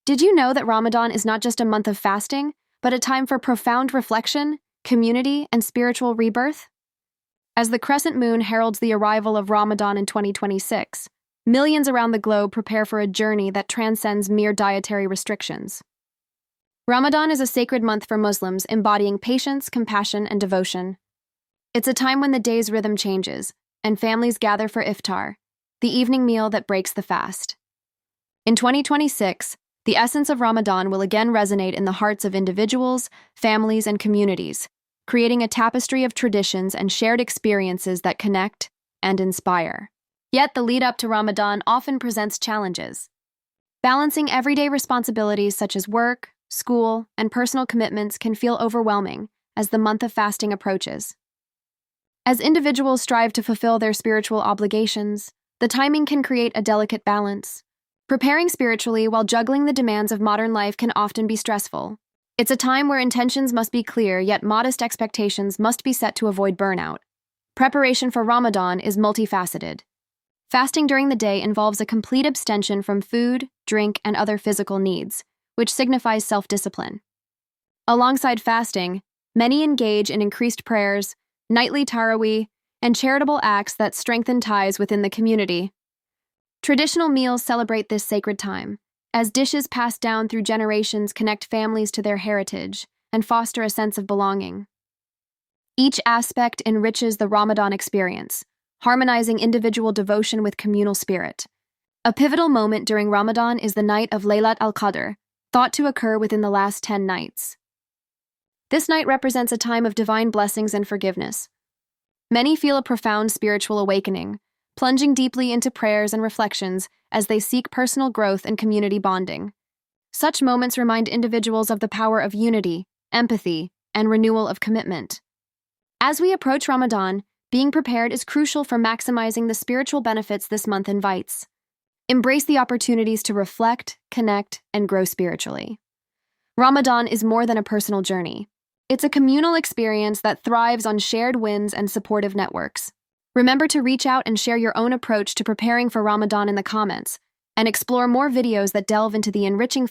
Did you know that Ramadan is not just a month of fasting, but a time for profound reflection, community, and spiritual rebirth? As the crescent moon heralds the arrival of Ramadan in 2026, millions around the globe prepare for a journey that transcends mere dietary restrictions. Ramadan is a sacred month for Muslims, embodying patience, compassion, and devotion. It's a time when the day's rhythm changes, and families gather for iftar, the evening meal that breaks the fast. In 2026, the essence of Ramadan will again resonate in the hearts of individuals, families, and communities, creating a tapestry of traditions and shared experiences that connect and inspire. Yet the lead-up to Ramadan often presents challenges. Balancing everyday responsibilities such as work, school, and personal commitments can feel overwhelming as the month of fasting approaches. As individuals strive to fulfill their spiritual obligations, the timing can create a delicate balance. Preparing spiritually while juggling the demands of modern life can often be stressful. It's a time where intentions must be clear, yet modest expectations must be set to avoid burnout. Preparation for Ramadan is multifaceted. Fasting during the day involves a complete abstention from food, drink, and other physical needs, which signifies self-discipline. Alongside fasting, many engage in increased prayers, nightly taraweeh, and charitable acts that strengthen ties within the community. Traditional meals celebrate this sacred time, as dishes passed down through generations connect families to their heritage and foster a sense of belonging. Each aspect enriches the Ramadan experience, harmonizing individual devotion with communal spirit. A pivotal moment during Ramadan is the night of Laylat al-Qadr, thought to occur within the last 10 nights. This night represents a time of divine blessings and forgiveness. Many feel a profound spiritual awakening, plunging deeply into prayers and reflections as they seek personal growth and community bonding. Such moments remind individuals of the power of unity, empathy, and renewal of commitment. As we approach Ramadan, being prepared is crucial for maximizing the spiritual benefits this month invites. Embrace the opportunities to reflect, connect, and grow spiritually. Ramadan is more than a personal journey. It's a communal experience that thrives on shared wins and supportive networks. Remember to reach out and share your own approach to preparing for Ramadan in the comments, and explore more videos that delve into the enriching